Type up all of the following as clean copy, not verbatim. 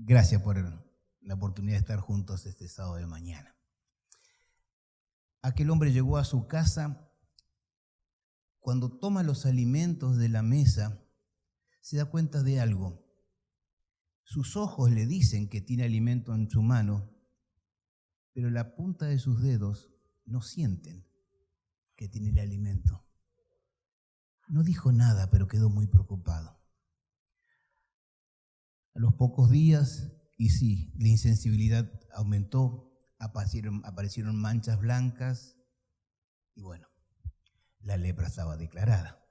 Gracias por la oportunidad de estar juntos este sábado de mañana. Aquel hombre llegó a su casa. Cuando toma los alimentos de la mesa, se da cuenta de algo. Sus ojos le dicen que tiene alimento en su mano, pero la punta de sus dedos no sienten que tiene el alimento. No dijo nada, pero quedó muy preocupado. A los pocos días, y sí, la insensibilidad aumentó, aparecieron manchas blancas y bueno, la lepra estaba declarada.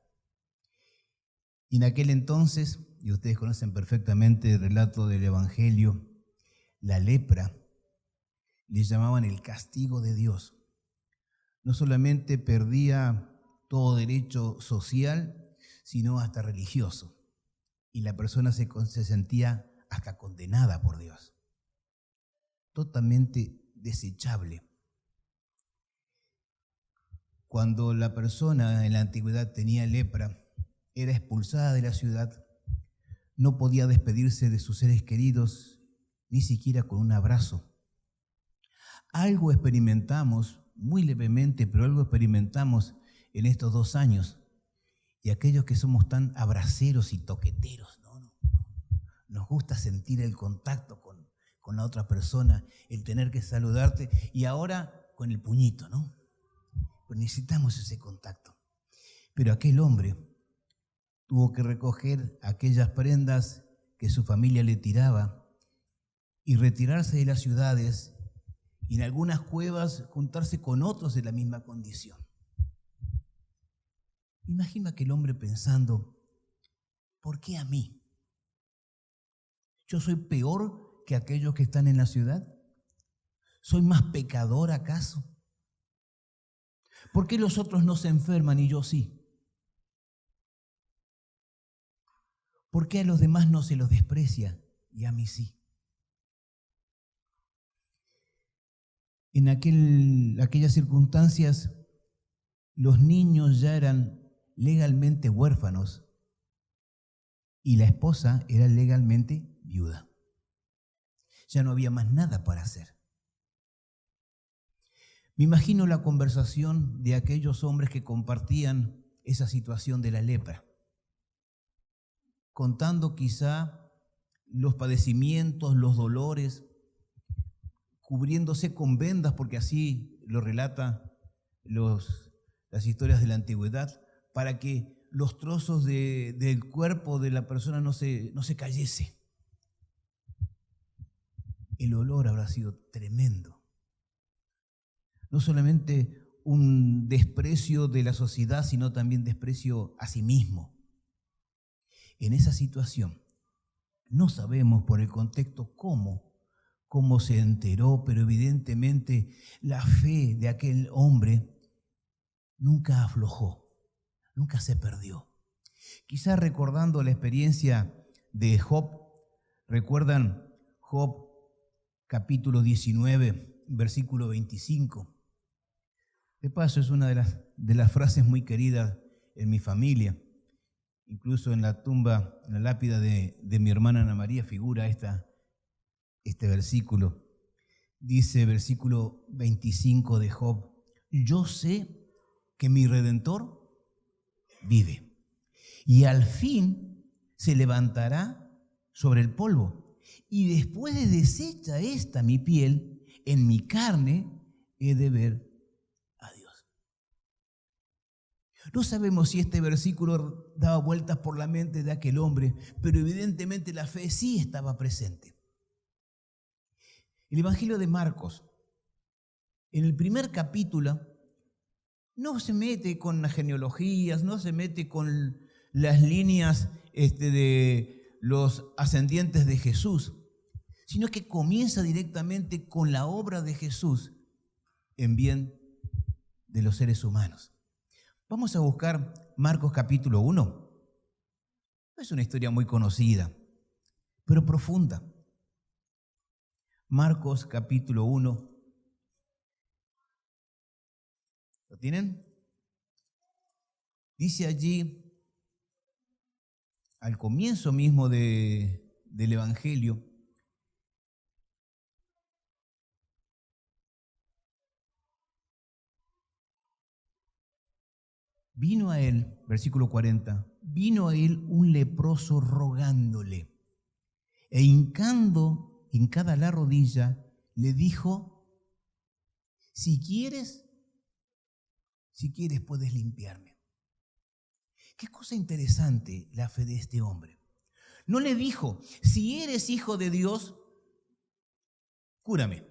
Y en aquel entonces, y ustedes conocen perfectamente el relato del Evangelio, la lepra le llamaban el castigo de Dios. No solamente perdía todo derecho social, sino hasta religioso. Y la persona se sentía hasta condenada por Dios. Totalmente desechable. Cuando la persona en la antigüedad tenía lepra, era expulsada de la ciudad, no podía despedirse de sus seres queridos, ni siquiera con un abrazo. Algo experimentamos, muy levemente, pero algo experimentamos en estos 2 años. Y aquellos que somos tan abraceros y toqueteros, ¿no? Nos gusta sentir el contacto con la otra persona, el tener que saludarte, y ahora con el puñito, ¿no? Pues necesitamos ese contacto. Pero aquel hombre tuvo que recoger aquellas prendas que su familia le tiraba y retirarse de las ciudades y en algunas cuevas juntarse con otros de la misma condición. Imagina aquel hombre pensando, ¿por qué a mí? ¿Yo soy peor que aquellos que están en la ciudad? ¿Soy más pecador acaso? ¿Por qué los otros no se enferman y yo sí? ¿Por qué a los demás no se los desprecia y a mí sí? En aquellas circunstancias, los niños ya eran legalmente huérfanos y la esposa era legalmente viuda. Ya no había más nada para hacer. Me imagino la conversación de aquellos hombres que compartían esa situación de la lepra, contando quizá los padecimientos, los dolores, cubriéndose con vendas, porque así lo relatan las historias de la antigüedad, para que los trozos del cuerpo de la persona no se cayese. El olor habrá sido tremendo. No solamente un desprecio de la sociedad, sino también desprecio a sí mismo. En esa situación, no sabemos por el contexto cómo se enteró, pero evidentemente la fe de aquel hombre nunca aflojó, nunca se perdió. Quizás recordando la experiencia de Job, recuerdan Job capítulo 19, versículo 25. De paso, es una de las frases muy queridas en mi familia. Incluso en la tumba, en la lápida de mi hermana Ana María figura este versículo. Dice versículo 25 de Job: yo sé que mi Redentor vive y al fin se levantará sobre el polvo, y después de deshecha esta mi piel, en mi carne he de ver a Dios. No sabemos si este versículo daba vueltas por la mente de aquel hombre, pero evidentemente la fe sí estaba presente. El Evangelio de Marcos, en el primer capítulo, no se mete con las genealogías, no se mete con las líneas de los ascendientes de Jesús, sino que comienza directamente con la obra de Jesús en bien de los seres humanos. Vamos a buscar Marcos capítulo 1. Es una historia muy conocida, pero profunda. Marcos capítulo 1. ¿Lo tienen? Dice allí, al comienzo mismo del Evangelio, Vino a él, versículo 40, vino a él un leproso rogándole, e hincada la rodilla, le dijo, si quieres puedes limpiarme. Qué cosa interesante la fe de este hombre. No le dijo, si eres hijo de Dios, cúrame.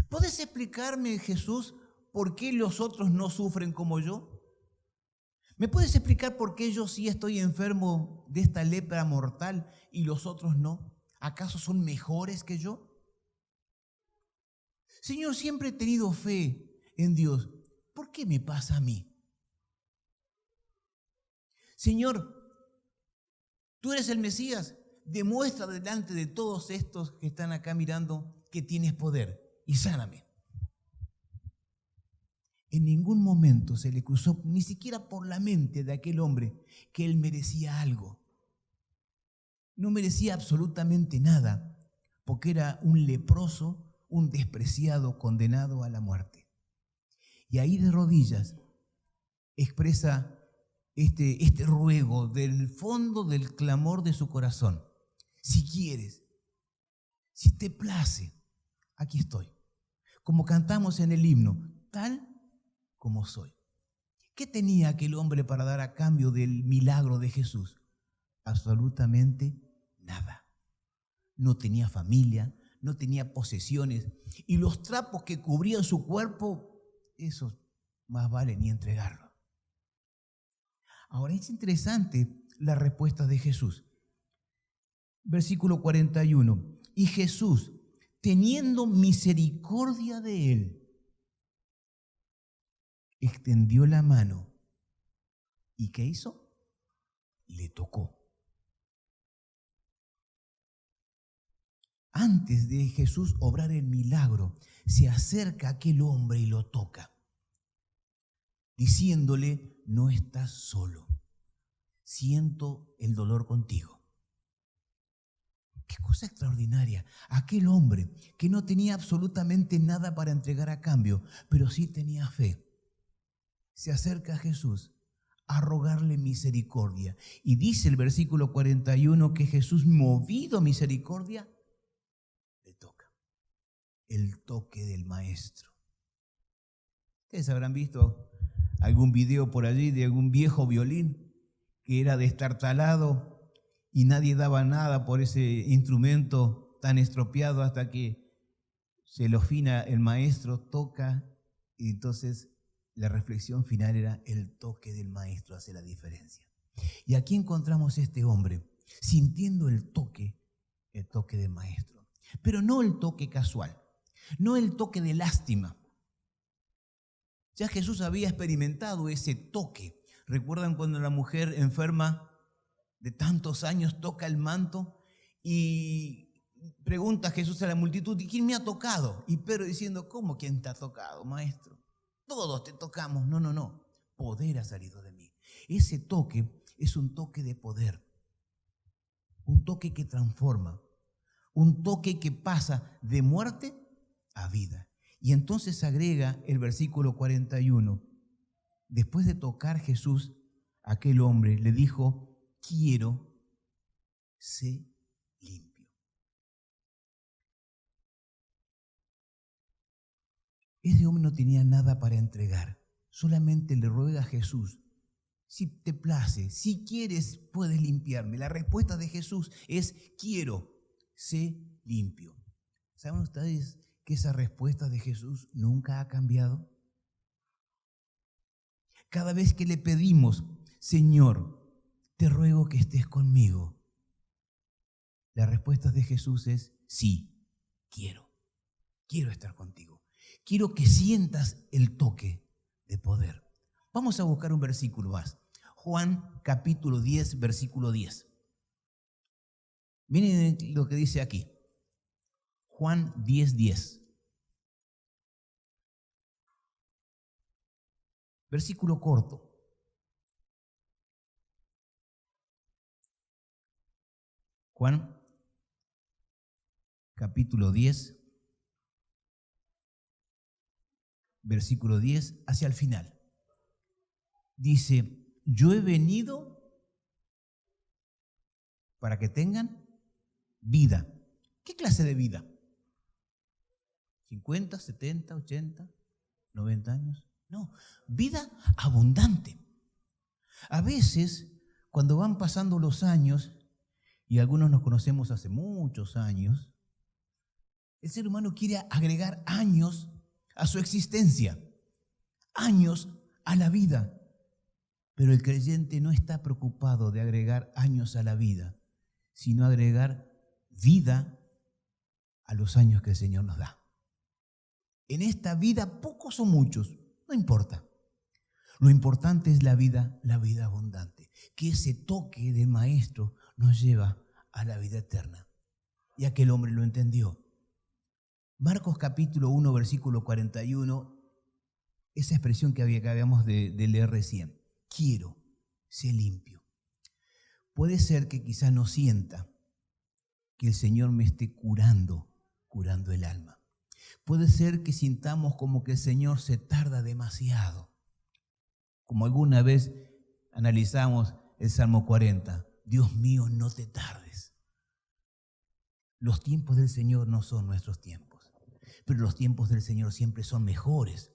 ¿Puedes explicarme, Jesús, por qué los otros no sufren como yo? ¿Me puedes explicar por qué yo sí estoy enfermo de esta lepra mortal y los otros no? ¿Acaso son mejores que yo? Señor, siempre he tenido fe en Dios. ¿Por qué me pasa a mí? Señor, tú eres el Mesías. Demuestra delante de todos estos que están acá mirando que tienes poder y sáname. En ningún momento se le cruzó ni siquiera por la mente de aquel hombre que él merecía algo. No merecía absolutamente nada, porque era un leproso, un despreciado, condenado a la muerte. Y ahí de rodillas expresa este ruego del fondo del clamor de su corazón. Si quieres, si te place, aquí estoy. Como cantamos en el himno, tal como soy. ¿Qué tenía aquel hombre para dar a cambio del milagro de Jesús? Absolutamente nada. No tenía familia, no tenía posesiones, y los trapos que cubrían su cuerpo, esos más vale ni entregarlo. Ahora es interesante la respuesta de Jesús. Versículo 41. Y Jesús, teniendo misericordia de él, extendió la mano. ¿Y qué hizo? Le tocó. Antes de Jesús obrar el milagro, se acerca aquel hombre y lo toca, diciéndole, no estás solo, siento el dolor contigo. Qué cosa extraordinaria. Aquel hombre que no tenía absolutamente nada para entregar a cambio, pero sí tenía fe, se acerca a Jesús a rogarle misericordia. Y dice el versículo 41 que Jesús, movido a misericordia, le toca. El toque del Maestro. Ustedes habrán visto algún video por allí de algún viejo violín que era destartalado y nadie daba nada por ese instrumento tan estropeado hasta que se lo afina el maestro, toca, y entonces la reflexión final era el toque del Maestro hace la diferencia. Y aquí encontramos a este hombre sintiendo el toque del Maestro, pero no el toque casual, no el toque de lástima. Ya Jesús había experimentado ese toque. ¿Recuerdan cuando la mujer enferma de tantos años toca el manto y pregunta a Jesús a la multitud, ¿y quién me ha tocado? Y Pedro diciendo, ¿cómo quién te ha tocado, Maestro? Todos te tocamos. No. Poder ha salido de mí. Ese toque es un toque de poder. Un toque que transforma. Un toque que pasa de muerte a vida. Y entonces agrega el versículo 41. Después de tocar Jesús, aquel hombre le dijo, quiero, sé limpio. Ese hombre no tenía nada para entregar. Solamente le ruega a Jesús, si te place, si quieres, puedes limpiarme. La respuesta de Jesús es, quiero, sé limpio. ¿Saben ustedes que esa respuesta de Jesús nunca ha cambiado? Cada vez que le pedimos, Señor, te ruego que estés conmigo, la respuesta de Jesús es, sí, quiero estar contigo. Quiero que sientas el toque de poder. Vamos a buscar un versículo más. Juan capítulo 10, versículo 10. Miren lo que dice aquí. Juan 10, 10. Versículo corto. Juan capítulo 10, versículo 10, hacia el final. Dice, yo he venido para que tengan vida. ¿Qué clase de vida? ¿50, 70, 80, 90 años? No, vida abundante. A veces, cuando van pasando los años, y algunos nos conocemos hace muchos años, el ser humano quiere agregar años a su existencia, años a la vida. Pero el creyente no está preocupado de agregar años a la vida, sino agregar vida a los años que el Señor nos da. En esta vida, pocos o muchos, no importa. Lo importante es la vida abundante, que ese toque de Maestro nos lleva a la vida eterna. Y aquel hombre lo entendió. Marcos capítulo 1, versículo 41, esa expresión que habíamos de leer recién. Quiero ser limpio. Puede ser que quizás no sienta que el Señor me esté curando el alma. Puede ser que sintamos como que el Señor se tarda demasiado. Como alguna vez analizamos el Salmo 40. Dios mío, no te tardes. Los tiempos del Señor no son nuestros tiempos, pero los tiempos del Señor siempre son mejores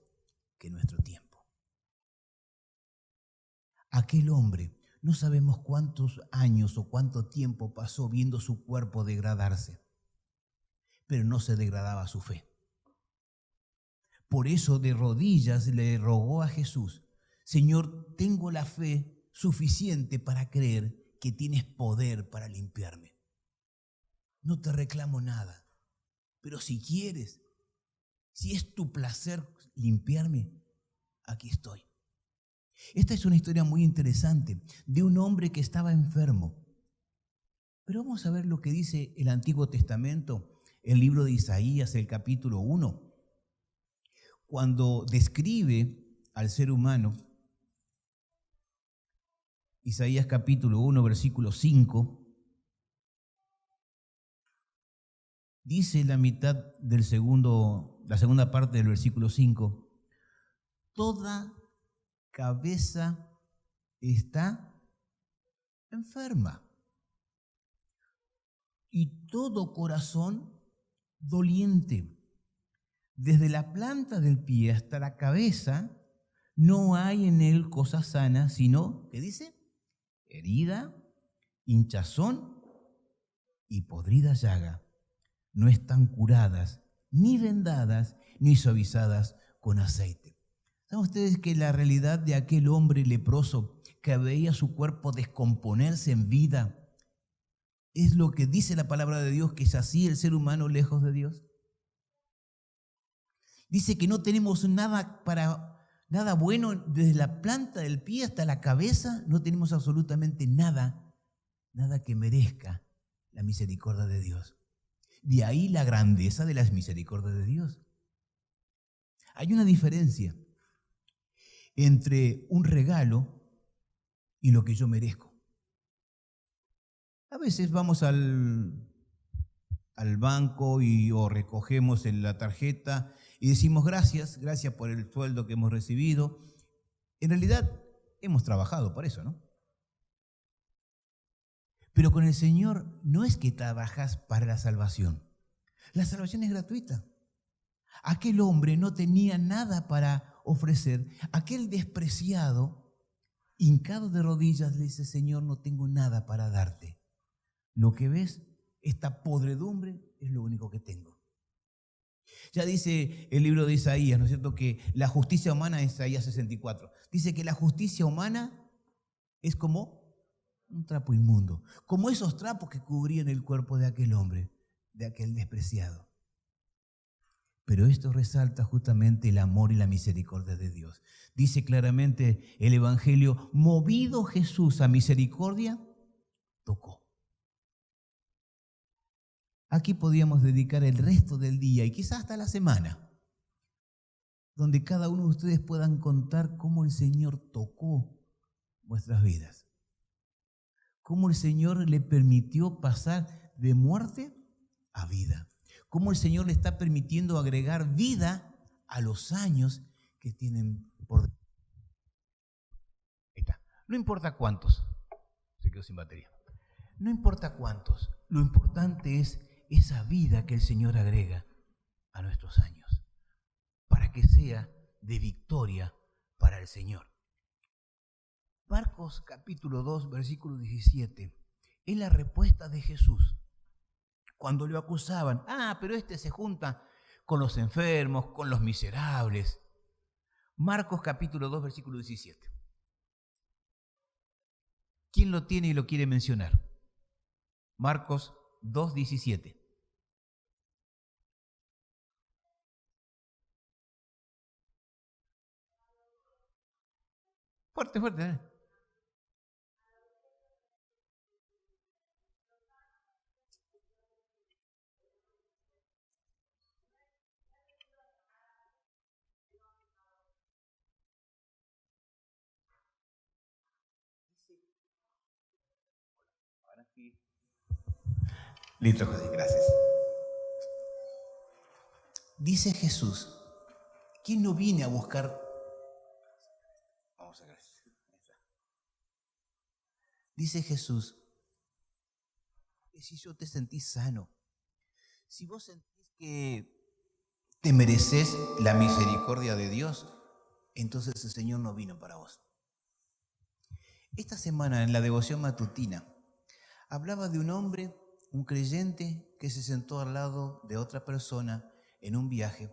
que nuestro tiempo. Aquel hombre, no sabemos cuántos años o cuánto tiempo pasó viendo su cuerpo degradarse, pero no se degradaba su fe. Por eso de rodillas le rogó a Jesús, Señor, tengo la fe suficiente para creer que tienes poder para limpiarme. No te reclamo nada, pero si quieres, si es tu placer limpiarme, aquí estoy. Esta es una historia muy interesante de un hombre que estaba enfermo. Pero vamos a ver lo que dice el Antiguo Testamento, el libro de Isaías, el capítulo 1. Cuando describe al ser humano, Isaías capítulo 1, versículo 5, dice la segunda parte del versículo 5, toda cabeza está enferma y todo corazón doliente. Desde la planta del pie hasta la cabeza no hay en él cosa sana, sino, ¿qué dice? Herida, hinchazón y podrida llaga. No están curadas, ni vendadas, ni suavizadas con aceite. ¿Saben ustedes que la realidad de aquel hombre leproso que veía su cuerpo descomponerse en vida es lo que dice la palabra de Dios, que es así el ser humano lejos de Dios? Dice que no tenemos nada bueno desde la planta del pie hasta la cabeza, no tenemos absolutamente nada que merezca la misericordia de Dios. De ahí la grandeza de las misericordias de Dios. Hay una diferencia entre un regalo y lo que yo merezco. A veces vamos al banco o recogemos en la tarjeta y decimos gracias por el sueldo que hemos recibido. En realidad hemos trabajado por eso, ¿no? Pero con el Señor no es que trabajas para la salvación. La salvación es gratuita. Aquel hombre no tenía nada para ofrecer. Aquel despreciado, hincado de rodillas, le dice, Señor, no tengo nada para darte. Lo que ves, esta podredumbre, es lo único que tengo. Ya dice el libro de Isaías, ¿no es cierto?, que la justicia humana, en Isaías 64, dice que la justicia humana es como un trapo inmundo, como esos trapos que cubrían el cuerpo de aquel hombre, de aquel despreciado. Pero esto resalta justamente el amor y la misericordia de Dios. Dice claramente el Evangelio, movido Jesús a misericordia, tocó. Aquí podríamos dedicar el resto del día y quizás hasta la semana, donde cada uno de ustedes puedan contar cómo el Señor tocó vuestras vidas. Cómo el Señor le permitió pasar de muerte a vida. Cómo el Señor le está permitiendo agregar vida a los años que tienen por delante. No importa cuántos. Se quedó sin batería. No importa cuántos. Lo importante es esa vida que el Señor agrega a nuestros años, para que sea de victoria para el Señor. Marcos capítulo 2, versículo 17, es la respuesta de Jesús. Cuando lo acusaban, pero este se junta con los enfermos, con los miserables. Marcos capítulo 2, versículo 17. ¿Quién lo tiene y lo quiere mencionar? Marcos 2, 17. Fuerte, fuerte, ¿eh? Listo, José, gracias. Dice Jesús, ¿quién no viene a buscar? Vamos a ver. Dice Jesús, que si yo te sentís sano, si vos sentís que te mereces la misericordia de Dios, entonces el Señor no vino para vos. Esta semana en la devoción matutina hablaba de un hombre, un creyente, que se sentó al lado de otra persona en un viaje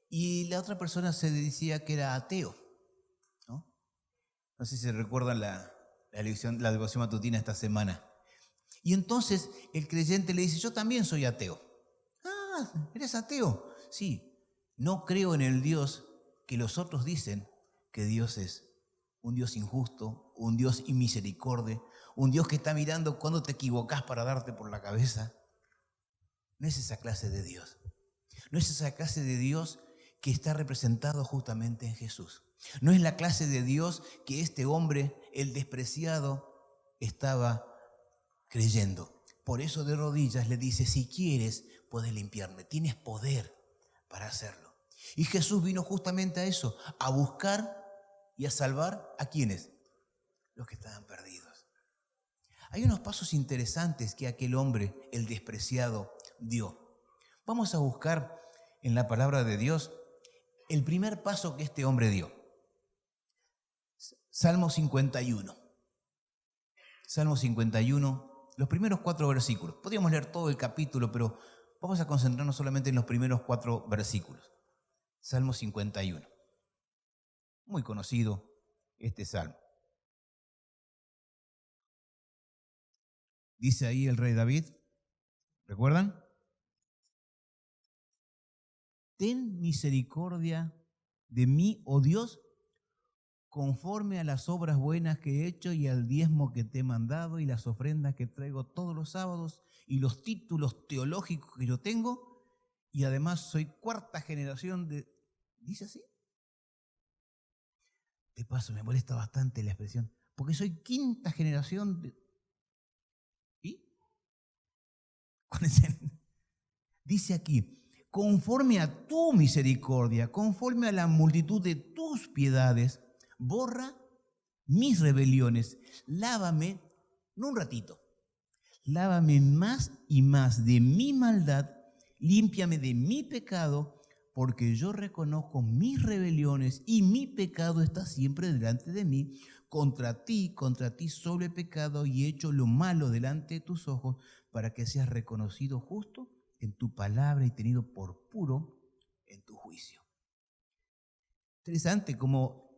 y la otra persona se decía que era ateo. No sé si se recuerdan la devoción matutina esta semana. Y entonces el creyente le dice, yo también soy ateo. ¿Eres ateo? Sí, no creo en el Dios que los otros dicen que Dios es. Un Dios injusto, un Dios inmisericordia, un Dios que está mirando cuando te equivocás para darte por la cabeza. No es esa clase de Dios. No es esa clase de Dios que está representado justamente en Jesús. No es la clase de Dios que este hombre, el despreciado, estaba creyendo. Por eso de rodillas le dice, si quieres, puedes limpiarme. Tienes poder para hacerlo. Y Jesús vino justamente a eso, a buscar y a salvar ¿a quiénes? Los que estaban perdidos. Hay unos pasos interesantes que aquel hombre, el despreciado, dio. Vamos a buscar en la palabra de Dios el primer paso que este hombre dio. Salmo 51. Salmo 51, los primeros 4 versículos. Podríamos leer todo el capítulo, pero vamos a concentrarnos solamente en los primeros 4 versículos. Salmo 51. Muy conocido este salmo. Dice ahí el rey David, ¿recuerdan? Ten misericordia de mí, oh Dios, conforme a las obras buenas que he hecho y al diezmo que te he mandado y las ofrendas que traigo todos los sábados y los títulos teológicos que yo tengo, y además soy 4ª generación de... ¿Dice así? De paso, me molesta bastante la expresión, porque soy 5ª generación de... ¿Y? Dice aquí, conforme a tu misericordia, conforme a la multitud de tus piedades, borra mis rebeliones, lávame, no un ratito, lávame más y más de mi maldad, límpiame de mi pecado, porque yo reconozco mis rebeliones y mi pecado está siempre delante de mí. Contra ti solo he pecado y he hecho lo malo delante de tus ojos, para que seas reconocido justo en tu palabra y tenido por puro en tu juicio. Interesante como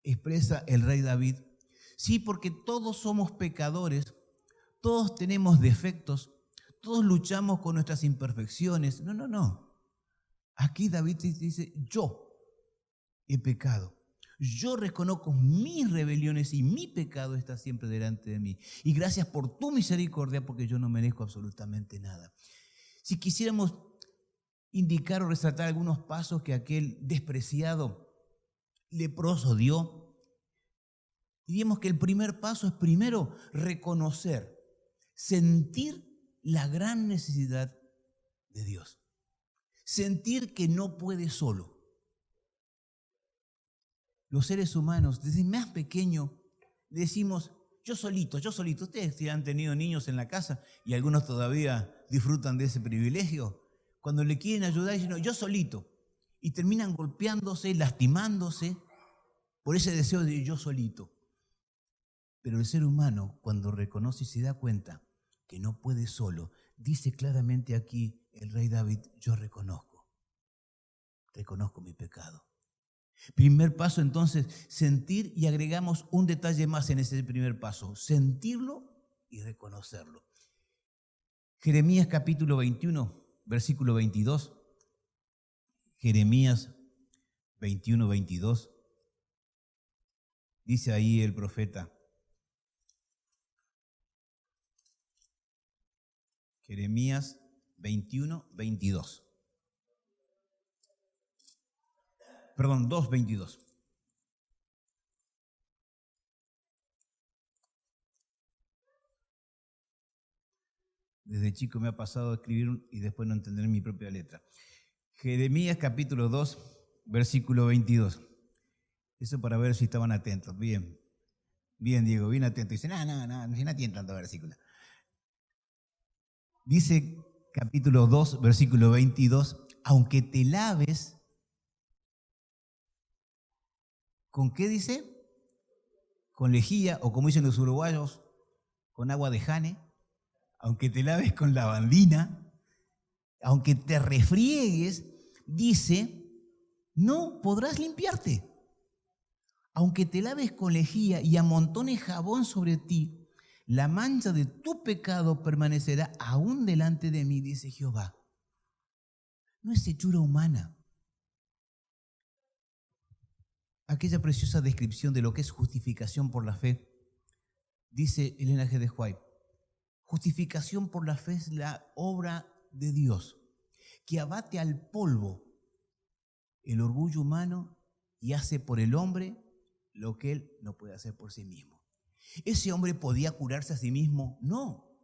expresa el rey David. Sí, porque todos somos pecadores, todos tenemos defectos, todos luchamos con nuestras imperfecciones. No. Aquí David dice, yo he pecado. Yo reconozco mis rebeliones y mi pecado está siempre delante de mí. Y gracias por tu misericordia, porque yo no merezco absolutamente nada. Si quisiéramos indicar o resaltar algunos pasos que aquel despreciado leproso dio, diríamos que el primer paso es primero reconocer, sentir la gran necesidad de Dios. Sentir que no puede solo. Los seres humanos, desde más pequeño, decimos, yo solito. Ustedes si han tenido niños en la casa y algunos todavía disfrutan de ese privilegio, cuando le quieren ayudar dicen, no, yo solito. Y terminan golpeándose, lastimándose por ese deseo de yo solito. Pero el ser humano, cuando reconoce y se da cuenta que no puede solo, dice claramente aquí el rey David, yo reconozco mi pecado. Primer paso entonces, sentir, y agregamos un detalle más en ese primer paso, sentirlo y reconocerlo. Jeremías capítulo 21, versículo 22. Jeremías 21, 22. Dice ahí el profeta. Jeremías 21, 22. Perdón, 2, 22. Desde chico me ha pasado a escribir y después no entender mi propia letra. Jeremías capítulo 2, versículo 22. Eso para ver si estaban atentos. Bien, Diego, bien atento. Dice, no tienen tanto versículo. Dice capítulo 2, versículo 22, aunque te laves, ¿con qué dice? Con lejía, o como dicen los uruguayos, con agua de jane, aunque te laves con lavandina, aunque te refriegues, dice, no podrás limpiarte. Aunque te laves con lejía y amontones jabón sobre ti, la mancha de tu pecado permanecerá aún delante de mí, dice Jehová. No es hechura humana. Aquella preciosa descripción de lo que es justificación por la fe, dice Elena G. de White, justificación por la fe es la obra de Dios, que abate al polvo el orgullo humano y hace por el hombre lo que él no puede hacer por sí mismo. ¿Ese hombre podía curarse a sí mismo? No,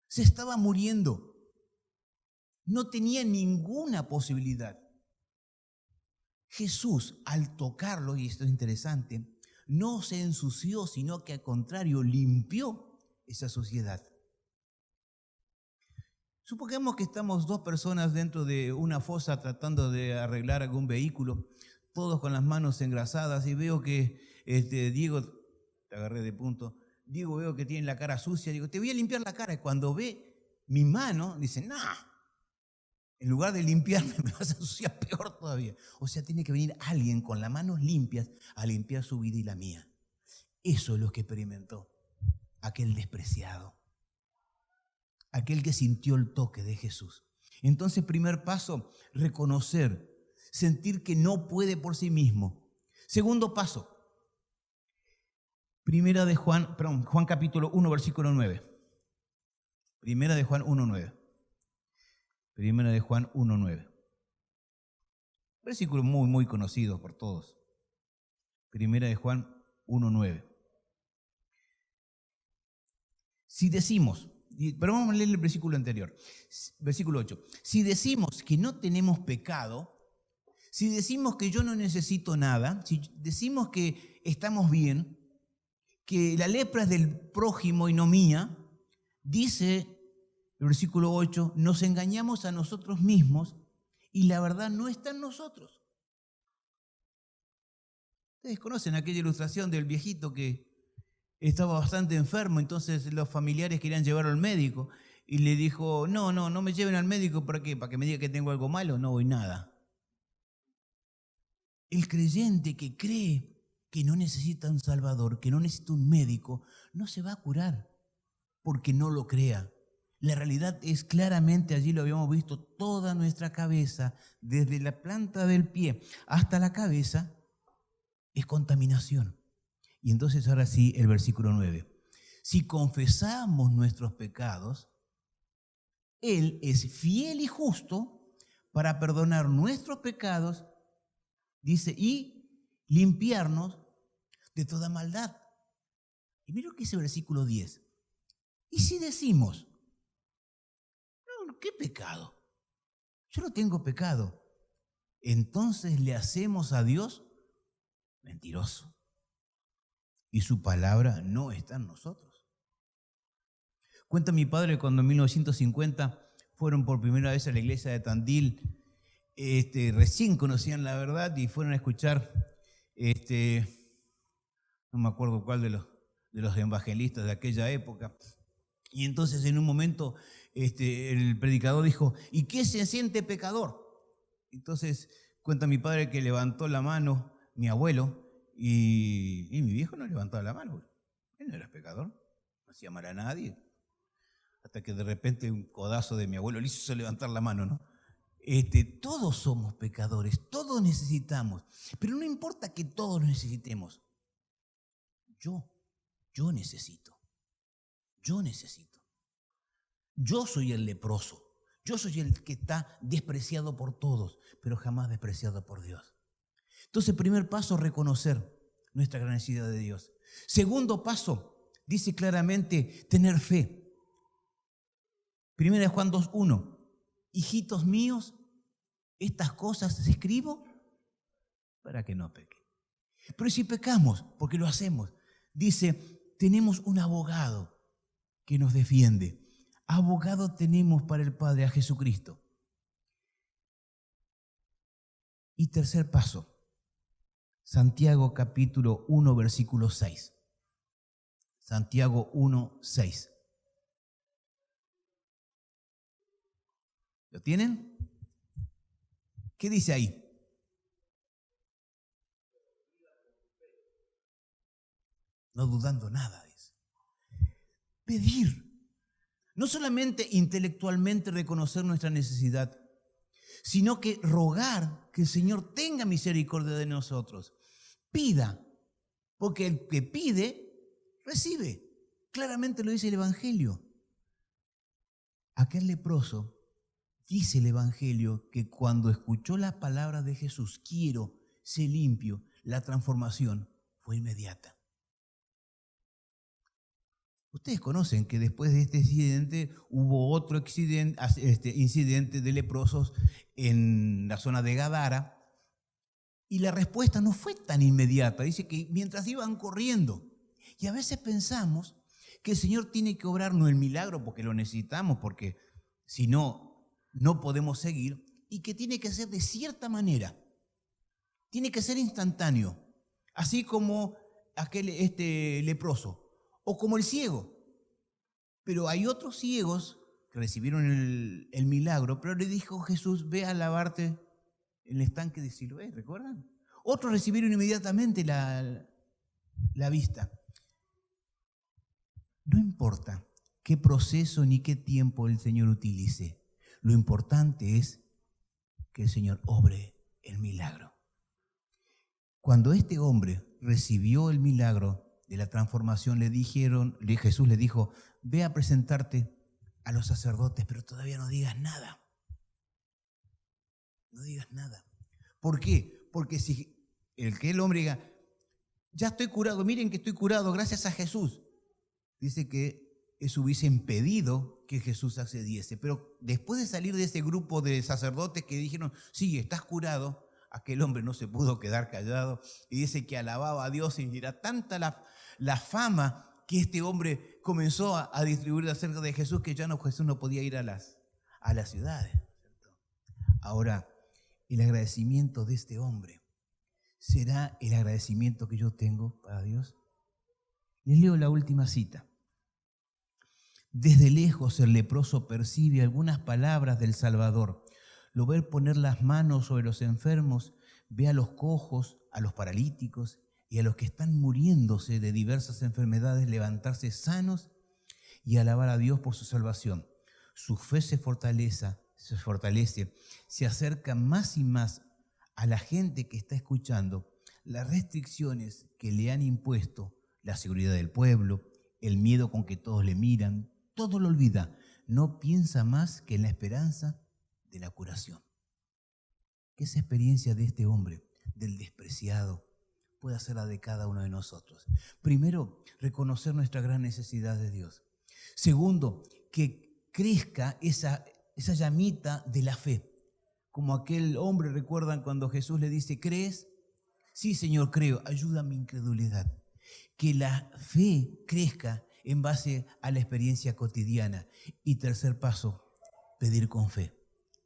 se estaba muriendo. No tenía ninguna posibilidad. Jesús, al tocarlo, y esto es interesante, no se ensució, sino que al contrario, limpió esa suciedad. Supongamos que estamos dos personas dentro de una fosa tratando de arreglar algún vehículo, todos con las manos engrasadas, y veo que Diego, te agarré de punto, Diego veo que tiene la cara sucia, digo, te voy a limpiar la cara, y cuando ve mi mano, dice, nah, en lugar de limpiarme me vas a ensuciar peor todavía. O sea, tiene que venir alguien con las manos limpias a limpiar su vida y la mía. Eso es lo que experimentó aquel despreciado, aquel que sintió el toque de Jesús. Entonces, primer paso, reconocer, sentir que no puede por sí mismo. Segundo paso, Juan capítulo 1, versículo 9. Primera de Juan 1, 9. Primera de Juan 1, 9. Versículo muy, muy conocido por todos. Primera de Juan 1, 9. Si decimos, pero vamos a leer el versículo anterior, versículo 8. Si decimos que no tenemos pecado, si decimos que yo no necesito nada, si decimos que estamos bien, que la lepra es del prójimo y no mía, dice el versículo 8, nos engañamos a nosotros mismos y la verdad no está en nosotros. Ustedes conocen aquella ilustración del viejito que estaba bastante enfermo, entonces los familiares querían llevarlo al médico y le dijo, no me lleven al médico, ¿para qué? ¿Para que me diga que tengo algo malo? No voy nada. El creyente que cree que no necesita un salvador, que no necesita un médico, no se va a curar porque no lo crea. La realidad es claramente, allí lo habíamos visto, toda nuestra cabeza, desde la planta del pie hasta la cabeza, es contaminación. Y entonces ahora sí, el versículo 9. Si confesamos nuestros pecados, Él es fiel y justo para perdonar nuestros pecados, dice, y limpiarnos de toda maldad. Y mira lo que dice el versículo 10. Y si decimos, ¿qué pecado? Yo no tengo pecado. Entonces le hacemos a Dios mentiroso. y su palabra no está en nosotros. Cuenta mi padre cuando en 1950 fueron por primera vez a la iglesia de Tandil, recién conocían la verdad y fueron a escuchar, no me acuerdo cuál de los evangelistas de aquella época. Y entonces en un momento el predicador dijo, ¿y qué se siente pecador? Entonces cuenta mi padre que levantó la mano mi abuelo y mi viejo no levantaba la mano. Él no era pecador, no hacía mal a nadie. Hasta que de repente un codazo de mi abuelo le hizo levantar la mano, ¿no? Todos somos pecadores, todos necesitamos, pero no importa que todos necesitemos. Yo necesito. Yo soy el leproso, yo soy el que está despreciado por todos, pero jamás despreciado por Dios. Entonces, primer paso, reconocer nuestra gran necesidad de Dios. Segundo paso, dice claramente tener fe. Primera de Juan 2:1. Hijitos míos, estas cosas escribo para que no pequen. Pero si pecamos, porque lo hacemos, dice, tenemos un abogado que nos defiende. Abogado tenemos para el Padre, a Jesucristo. Y tercer paso, Santiago capítulo 1, versículo 6. Santiago 1, 6. ¿Lo tienen? ¿Qué dice ahí? No dudando nada, dice. Pedir. No solamente intelectualmente reconocer nuestra necesidad, sino que rogar que el Señor tenga misericordia de nosotros. Pida, porque el que pide, recibe. Claramente lo dice el Evangelio. Aquel leproso, dice el Evangelio, que cuando escuchó la palabra de Jesús, quiero ser limpio, la transformación fue inmediata. Ustedes conocen que después de este incidente hubo otro incidente de leprosos en la zona de Gadara y la respuesta no fue tan inmediata. Dice que mientras iban corriendo, y a veces pensamos que el Señor tiene que obrar no el milagro porque lo necesitamos, porque si no, no podemos seguir, y que tiene que ser de cierta manera, tiene que ser instantáneo, así como aquel leproso. O como el ciego. Pero hay otros ciegos que recibieron el milagro, pero le dijo Jesús, ve a lavarte en el estanque de Siloé, ¿recuerdan? Otros recibieron inmediatamente la vista. No importa qué proceso ni qué tiempo el Señor utilice. Lo importante es que el Señor obre el milagro. Cuando este hombre recibió el milagro de la transformación, Jesús le dijo, ve a presentarte a los sacerdotes, pero todavía no digas nada. No digas nada. ¿Por qué? Porque si el hombre diga, ya estoy curado, miren que estoy curado gracias a Jesús, dice que eso hubiese impedido que Jesús accediese. Pero después de salir de ese grupo de sacerdotes que dijeron, sí, estás curado, aquel hombre no se pudo quedar callado y dice que alababa a Dios y era tanta la fama que este hombre comenzó a distribuir acerca de Jesús que ya Jesús no podía ir a las ciudades. Ahora, el agradecimiento de este hombre será el agradecimiento que yo tengo para Dios. Les leo la última cita. Desde lejos el leproso percibe algunas palabras del Salvador. Lo ve poner las manos sobre los enfermos, ve a los cojos, a los paralíticos y a los que están muriéndose de diversas enfermedades levantarse sanos y alabar a Dios por su salvación. Su fe se fortalece, se acerca más y más a la gente que está escuchando las restricciones que le han impuesto, la seguridad del pueblo, el miedo con que todos le miran, todo lo olvida. No piensa más que en la esperanza de la curación. Que esa experiencia de este hombre, del despreciado, pueda ser la de cada uno de nosotros. Primero, reconocer nuestra gran necesidad de Dios. Segundo, que crezca esa llamita de la fe. Como aquel hombre, ¿recuerdan cuando Jesús le dice, ¿crees? Sí, Señor, creo, ayuda a mi incredulidad. que la fe crezca en base a la experiencia cotidiana. Y tercer paso, pedir con fe.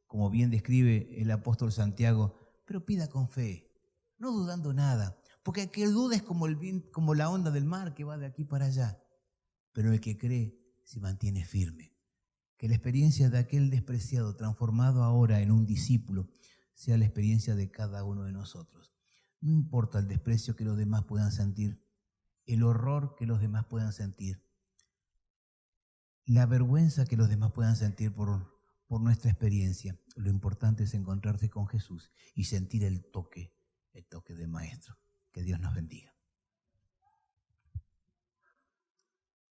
Como bien describe el apóstol Santiago, pero pida con fe, no dudando nada, porque el que duda es como la onda del mar que va de aquí para allá, pero el que cree se mantiene firme. Que la experiencia de aquel despreciado transformado ahora en un discípulo sea la experiencia de cada uno de nosotros. No importa el desprecio que los demás puedan sentir, el horror que los demás puedan sentir, la vergüenza que los demás puedan sentir por nuestra experiencia. Lo importante es encontrarse con Jesús y sentir el toque del Maestro. Que Dios nos bendiga.